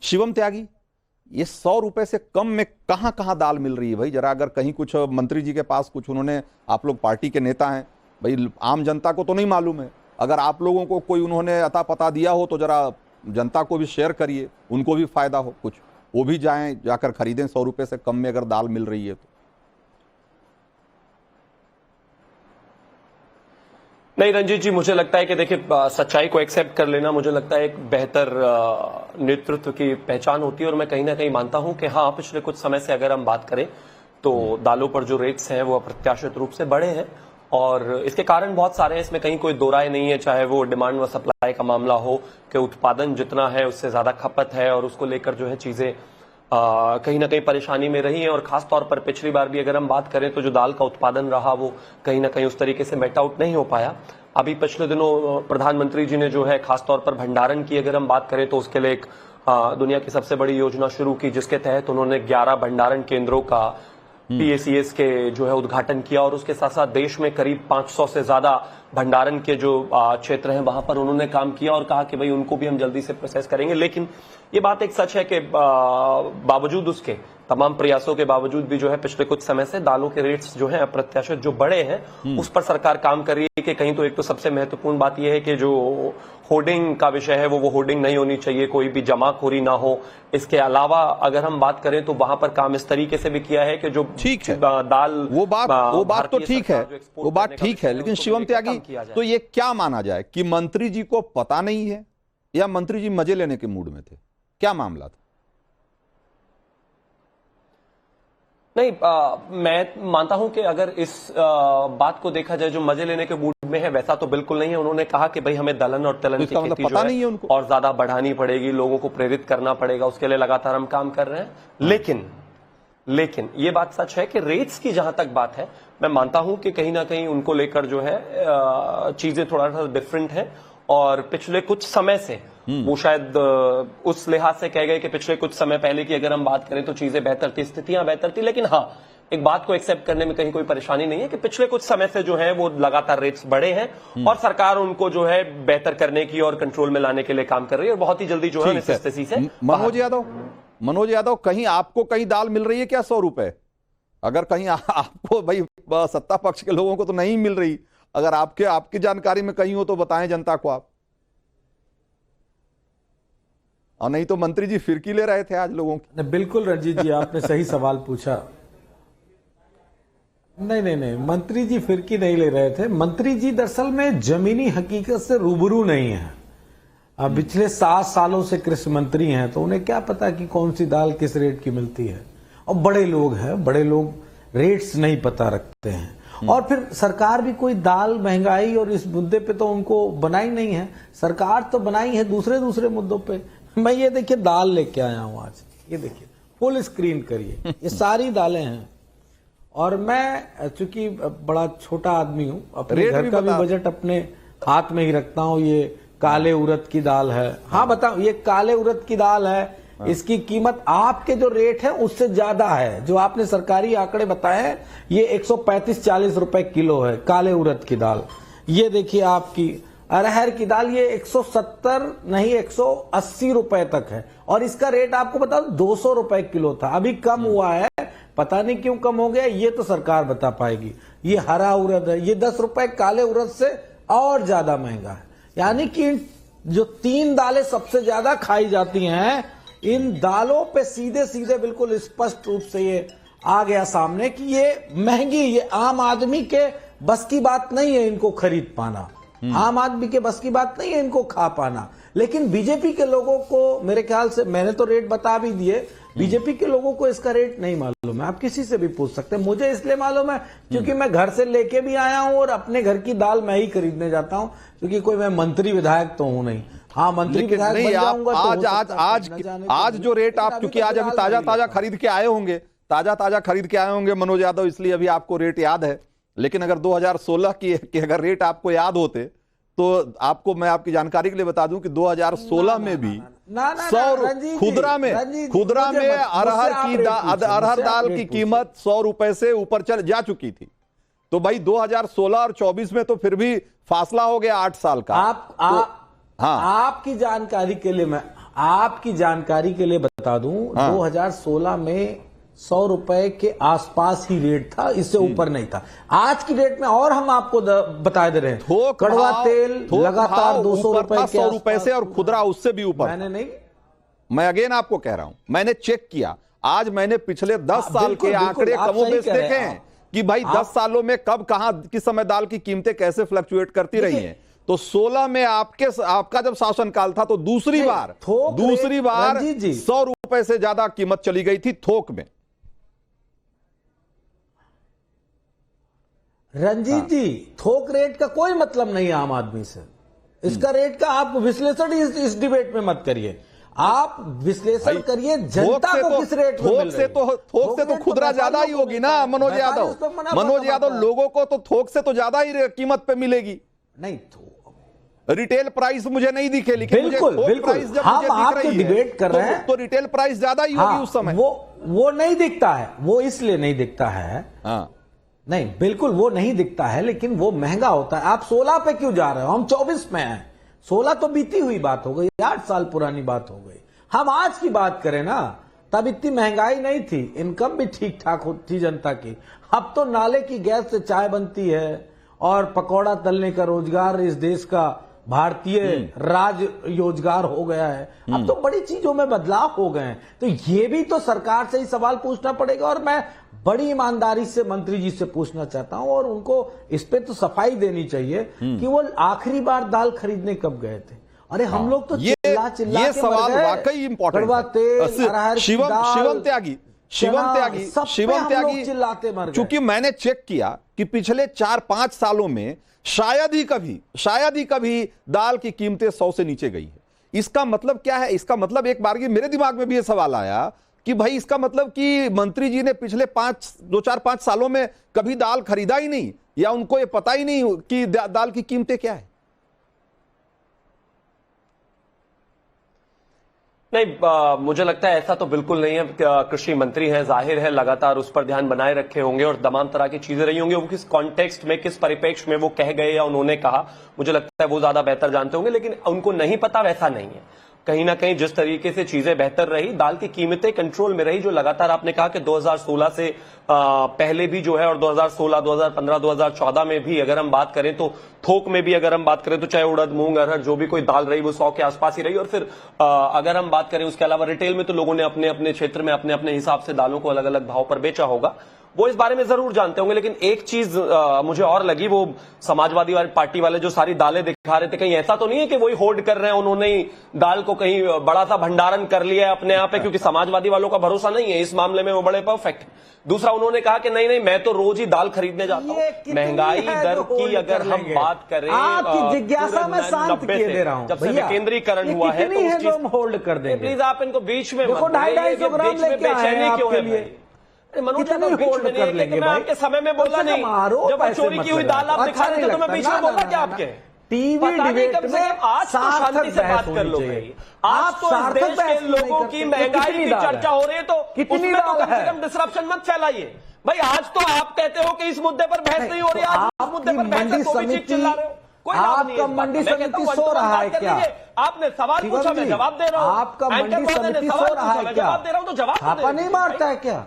शिवम त्यागी, ये 100 रुपए से कम में कहां कहां दाल मिल रही है भाई? जरा अगर कहीं कुछ मंत्री जी के पास कुछ उन्होंने, आप लोग पार्टी के नेता हैं भाई, आम जनता को तो नहीं मालूम है, अगर आप लोगों को कोई उन्होंने अता पता दिया हो तो जरा जनता को भी शेयर करिए, उनको भी फायदा हो, कुछ वो भी जाएं जाकर खरीदें 100 रुपए से कम में अगर दाल मिल रही है तो। नहीं रंजीत जी, मुझे लगता है कि देखिए, सच्चाई को एक्सेप्ट कर लेना मुझे लगता है एक बेहतर नेतृत्व की पहचान होती है। और मैं कहीं ना कहीं मानता हूं कि हाँ, पिछले कुछ समय से अगर हम बात करें तो दालों पर जो रेट्स हैं वो अप्रत्याशित रूप से बढ़े हैं, और इसके कारण बहुत सारे हैं, इसमें कहीं कोई दो राय नहीं है। चाहे वो डिमांड व सप्लाई का मामला हो कि उत्पादन जितना है उससे ज्यादा खपत है, और उसको लेकर जो है चीजें कहीं ना कहीं परेशानी में रही है। और खास तौर पर पिछली बार भी अगर हम बात करें तो जो दाल का उत्पादन रहा वो कहीं ना कहीं उस तरीके से मेट आउट नहीं हो पाया। अभी पिछले दिनों प्रधानमंत्री जी ने जो है खास तौर पर भंडारण की अगर हम बात करें तो उसके लिए एक दुनिया की सबसे बड़ी योजना शुरू की, जिसके तहत उन्होंने 11 भंडारण केंद्रों का PACS के जो है उद्घाटन किया, और उसके साथ साथ देश में करीब 500 से ज्यादा भंडारण के जो क्षेत्र हैं वहां पर उन्होंने काम किया, और कहा कि भाई उनको भी हम जल्दी से प्रोसेस करेंगे। लेकिन ये बात एक सच है कि बावजूद उसके, तमाम प्रयासों के बावजूद भी जो है पिछले कुछ समय से दालों के रेट्स जो है अप्रत्याशित जो बढ़े हैं उस पर सरकार काम कर रही है कि कहीं तो एक तो सबसे महत्वपूर्ण बात यह है कि जो होर्डिंग का विषय है वो होर्डिंग नहीं होनी चाहिए, कोई भी जमाखोरी ना हो। इसके अलावा अगर हम बात करें तो वहां पर काम इस तरीके से भी किया है कि जो ठीक है दाल, वो बात तो ठीक है, वो बात ठीक है, लेकिन शिवम त्यागी, तो ये क्या माना जाए कि मंत्री जी को पता नहीं है या मंत्री जी मजे लेने के मूड में थे? क्या मामला था? नहीं, मैं मानता हूं कि अगर इस बात को देखा जाए जो मजे लेने के मूड में है वैसा तो बिल्कुल नहीं है। उन्होंने कहा कि भाई हमें दलहन और तिलहन की खेती जो है उनको और ज्यादा बढ़ानी पड़ेगी, लोगों को प्रेरित करना पड़ेगा, उसके लिए लगातार हम काम कर रहे हैं। लेकिन ये बात सच है कि रेट्स की जहां तक बात है, मैं मानता हूं कि कहीं ना कहीं उनको लेकर जो है चीजें थोड़ा सा डिफरेंट है। और पिछले कुछ समय से वो शायद उस लिहाज से कह गए कि पिछले कुछ समय पहले की अगर हम बात करें तो चीजें बेहतर थी, स्थितियां बेहतर थी। लेकिन हाँ, एक बात को एक्सेप्ट करने में कहीं कोई परेशानी नहीं है कि पिछले कुछ समय से जो है वो लगातार रेट्स बढ़े हैं, और सरकार उनको जो है बेहतर करने की और कंट्रोल में लाने के लिए काम कर रही है, और बहुत ही जल्दी जो है इस स्थिति से। मनोज यादव, कहीं आपको कहीं दाल मिल रही है क्या 100 रुपए? अगर कहीं आपको, भाई सत्ता पक्ष के लोगों को तो नहीं मिल रही, अगर आपकी जानकारी में कहीं हो तो बताएं जनता को आप। और नहीं तो मंत्री जी फिरकी ले रहे थे आज लोगों की। बिल्कुल रंजीत जी, आपने सही सवाल पूछा। नहीं, मंत्री जी फिरकी नहीं ले रहे थे। मंत्री जी दरअसल में जमीनी हकीकत से रूबरू नहीं है। अब पिछले 7 सालों से कृषि मंत्री हैं, तो उन्हें क्या पता कि कौन सी दाल किस रेट की मिलती है। और बड़े लोग हैं, बड़े लोग रेट्स नहीं पता रखते हैं। और फिर सरकार भी कोई दाल महंगाई और इस मुद्दे पे तो उनको बनाई नहीं है। सरकार तो बनाई है दूसरे मुद्दों पे। मैं ये देखिए दाल लेके आया हूं आज, ये देखिए फुल स्क्रीन करिए, ये सारी दालें हैं। और मैं चूंकि बड़ा छोटा आदमी हूं, अपने घर का भी बजट अपने हाथ में ही रखता हूं। ये काले उड़द की दाल है। हाँ बताओ, ये काले उड़द की दाल है। इसकी कीमत आपके जो रेट है उससे ज्यादा है। जो आपने सरकारी आंकड़े बताए हैं, ये 135-40 रुपए किलो है काले उड़द की दाल। ये देखिए आपकी अरहर की दाल, ये 170 नहीं 180 रुपए तक है, और इसका रेट आपको बता दो 200 रुपए किलो था, अभी कम हुआ है। पता नहीं क्यों कम हो गया, ये तो सरकार बता पाएगी। ये हरा उड़द है, ये 10 रुपए काले उड़द से और ज्यादा महंगा है। यानी कि जो 3 दालें सबसे ज्यादा खाई जाती हैं, इन दालों पे सीधे बिल्कुल स्पष्ट रूप से ये आ गया सामने कि ये महंगी, ये आम आदमी के बस की बात नहीं है इनको खरीद पाना। आम आदमी के बस की बात नहीं है इनको खा पाना। लेकिन बीजेपी के लोगों को, मेरे ख्याल से मैंने तो रेट बता भी दिए, बीजेपी के लोगों को इसका रेट नहीं मालूम है। आप किसी से भी पूछ सकते हैं। मुझे इसलिए मालूम है क्योंकि मैं घर से लेके भी आया हूं, और अपने घर की दाल मैं ही खरीदने जाता हूं, क्योंकि कोई मैं मंत्री विधायक तो हूं नहीं। हाँ, मंत्री विधायक बन जाऊंगा तो आज जो रेट आप, क्योंकि आज अभी ताजा खरीद के आए होंगे, ताजा खरीद के आए होंगे मनोज यादव, इसलिए अभी आपको रेट याद है। लेकिन अगर 2016 की अगर रेट आपको याद होते तो आपको, मैं आपकी जानकारी के लिए बता दूं कि 2016 में भी 100 खुदरा में अरहर दाल की कीमत 100 रुपए से ऊपर जा चुकी थी। तो भाई 2016 और 24 में तो फिर भी फासला हो गया 8 साल का। आपकी जानकारी के लिए मैं आपकी जानकारी के लिए बता दूं, 2016 में 100 रुपए के आसपास ही रेट था, इससे ऊपर नहीं था। आज की डेट में और हम आपको बता दे रहे हैं, कड़वा तेल लगातार 200 रुपए के 100 रुपए से, और खुदरा उससे भी ऊपर। मैंने नहीं, मैं अगेन आपको कह रहा हूं, मैंने चेक किया, आज मैंने पिछले 10 साल के आंकड़े कमोबेश देखे हैं कि भाई 10 सालों में कब कहां किस समय दाल की कीमतें कैसे फ्लक्चुएट करती रही हैं। तो 16 में आपका जब शासनकाल था तो दूसरी बार 100 रुपए से ज्यादा कीमत चली गई थी थोक में। रंजीत जी, थोक रेट का कोई मतलब नहीं है आम आदमी से। इसका रेट का आप विश्लेषण इस डिबेट में मत करिए, आप विश्लेषण करिए जनता को किस रेट में मिल रही है। थोक से तो खुदरा ज्यादा ही होगी ना मनोज यादव, लोगों को तो थोक से तो ज्यादा ही कीमत पे मिलेगी। नहीं, रिटेल प्राइस मुझे नहीं दिखे, लेकिन बिल्कुल बिल्कुल हम आपके डिबेट कर रहे हैं तो रिटेल प्राइस ज्यादा ही होगी उस समय। वो नहीं दिखता है, वो इसलिए नहीं दिखता है। नहीं, बिल्कुल वो नहीं दिखता है, लेकिन वो महंगा होता है। आप 16 पे क्यों जा रहे हो? हम 24 में हैं। 16 तो बीती हुई बात हो गई, 8 साल पुरानी बात हो गई। हम आज की बात करें ना, तब इतनी महंगाई नहीं थी, इनकम भी ठीक ठाक थी जनता की। अब तो नाले की गैस से चाय बनती है और पकौड़ा तलने का रोजगार इस देश का भारतीय राज रोजगार हो गया है। अब तो बड़ी चीजों में बदलाव हो गए हैं, तो ये भी तो सरकार से ही सवाल पूछना पड़ेगा। और मैं बड़ी ईमानदारी से मंत्री जी से पूछना चाहता हूं, और उनको इस पे तो सफाई देनी चाहिए कि वो आखिरी बार दाल खरीदने कब गए थे। अरे हम लोग तो चिल्ला ये सवाल वाकई इंपॉर्टेंट है। शिवम त्यागी चिल्लाते मर गए। चूंकि मैंने चेक किया कि पिछले 4-5 सालों में शायद ही कभी दाल की कीमतें 100 से नीचे गई है। इसका मतलब क्या है? इसका मतलब एक बार मेरे दिमाग में भी ये सवाल आया कि भाई इसका मतलब कि मंत्री जी ने पिछले 2-4-5 सालों में कभी दाल खरीदा ही नहीं, या उनको ये पता ही नहीं कि दाल की कीमतें क्या है। नहीं, मुझे लगता है ऐसा तो बिल्कुल नहीं है। कृषि मंत्री हैं, जाहिर है लगातार उस पर ध्यान बनाए रखे होंगे और तमाम तरह की चीजें रही होंगी। वो किस कॉन्टेक्स्ट में, किस परिप्रेक्ष्य में वो कह गए या उन्होंने कहा, मुझे लगता है वो ज्यादा बेहतर जानते होंगे। लेकिन उनको नहीं पता वैसा नहीं है। कहीं ना कहीं जिस तरीके से चीजें बेहतर रही, दाल की कीमतें कंट्रोल में रही, जो लगातार आपने कहा कि 2016 से पहले भी जो है, और 2016, 2015, 2014 में भी अगर हम बात करें तो थोक में भी अगर हम बात करें तो चाहे उड़द, मूंग, अरहर जो भी कोई दाल रही वो 100 के आसपास ही रही। और फिर अगर हम बात करें उसके अलावा रिटेल में, तो लोगों ने अपने अपने क्षेत्र में अपने अपने हिसाब से दालों को अलग अलग भाव पर बेचा होगा, वो इस बारे में जरूर जानते होंगे। लेकिन एक चीज मुझे और लगी, वो समाजवादी पार्टी वाले जो सारी दालें दिखा रहे थे, कहीं ऐसा तो नहीं है कि वही होल्ड कर रहे हैं, उन्होंने ही दाल को कहीं बड़ा सा भंडारण कर लिया है अपने आप पे, क्योंकि समाजवादी वालों का भरोसा नहीं है इस मामले में, वो बड़े परफेक्ट। दूसरा, उन्होंने कहा कि नहीं, मैं तो रोज ही दाल खरीदने जाता हूं। महंगाई दर की अगर हम बात करें, आपकी जिज्ञासा में शांत किए दे रहा हूं, जब से विकेंद्रीकरण हुआ है तो होल्ड कर देंगे। प्लीज आप इनको बीच में 250-250 ग्राम लेके आए हैं आपके लिए। मनोज यादव बीच में नहीं है, मैं आपके समय में बोला नहीं, जब चोरी की हुई दाल आप दिखा रहे थे तो मैं बीच में बोला क्या आपके? टीवी डिबेट में आज तो शांति से बात कर लो भाई। आज तो इस देश के लोगों की महंगाई की चर्चा हो रही है, तो उसमें तो कम से कम डिसरप्शन मत फैलाइए भाई। आज तो आप कहते हो कि इस मुद्दे पर बहस नहीं हो रही, आज इस मुद्दे पर बहस है तो भी चीख चिल्ला रहे हो। कोई आपका मंडी समिति सो रहा है क्या? आपने सवाल पूछा, मैं जवाब दे रहा हूं। आपका मंडी समिति सो रहा है क्या? जवाब दे रहा हूं तो जवाब छापा नहीं मारता है क्या?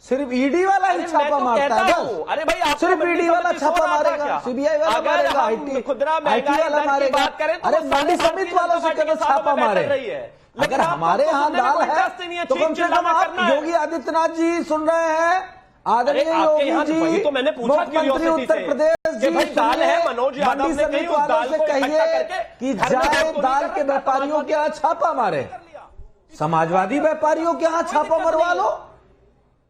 सिर्फ ईडी वाला ही छापा मारता है बस। अरे भाई, सिर्फ ईडी वाला छापा मारेगा, सीबीआई वाला मारेगा, आईटी वाला मारेगा। अरे मंडी समिति वालों से कहते छापा मारे। अगर हमारे यहाँ दाल है तो कम से कम आप योगी आदित्यनाथ जी सुन रहे हैं, आदरणीय योगी जी, तो मैंने पूछा मुख्यमंत्री उत्तर प्रदेश जी, दाल है, मनोज यादव मंडी समिति वालों से कहिए कि जाए दाल के व्यापारियों के यहाँ छापा मारे, समाजवादी व्यापारियों के यहाँ छापा मरवा लो,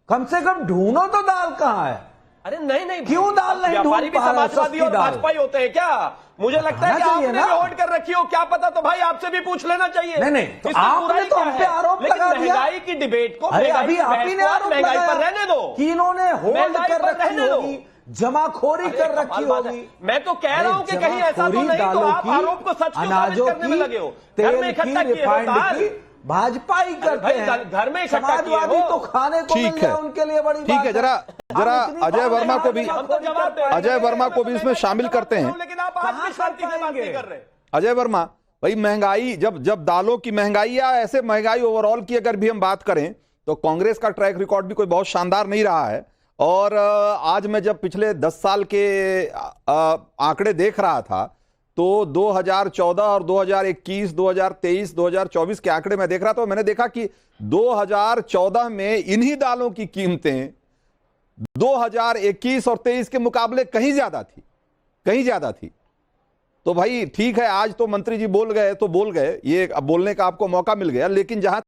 कम से कम ढूंढो तो दाल कहाँ है। अरे नहीं, क्यों दाल नहीं ढूंढ पा रहे? समाजवादी और भाजपा ही होते हैं क्या? मुझे लगता है कि आपने भी होल्ड कर रखी हो, क्या पता, तो भाई आपसे भी पूछ लेना चाहिए। नहीं, तो आपने तो हम पे आरोप लगा दिया। महंगाई की डिबेट को, अरे अभी आप ही ने आरोप महंगाई पर रहने दो कि इन्होंने होल्ड कर रखी होगी, जमाखोरी कर रखी होगी। मैं तो कह रहा हूं कि कहीं ऐसा तो नहीं, तो आप आरोप को सच करने में लगे हो। तेल की, रिफाइंड की भाजपा ही करते हैं, घर में समाजवादी तो खाने को मिल जाए उनके लिए बड़ी ठीक है। जरा अजय वर्मा को भी इसमें शामिल करते हैं। लेकिन आप आज भी शांति से बात नहीं कर रहे। अजय वर्मा, भाई महंगाई, जब दालों की महंगाई या ऐसे महंगाई ओवरऑल की अगर भी हम बात करें तो कांग्रेस का ट्रैक रिकॉर्ड भी कोई बहुत शानदार नहीं रहा है। और आज मैं जब पिछले 10 साल के आंकड़े देख रहा था तो 2014 और 2021, 2023, 2024 के आंकड़े में देख रहा था, तो मैंने देखा कि 2014 में इन्हीं दालों की कीमतें 2021 और 23 के मुकाबले कहीं ज्यादा थी। तो भाई ठीक है, आज तो मंत्री जी बोल गए तो बोल गए, ये अब बोलने का आपको मौका मिल गया, लेकिन जहां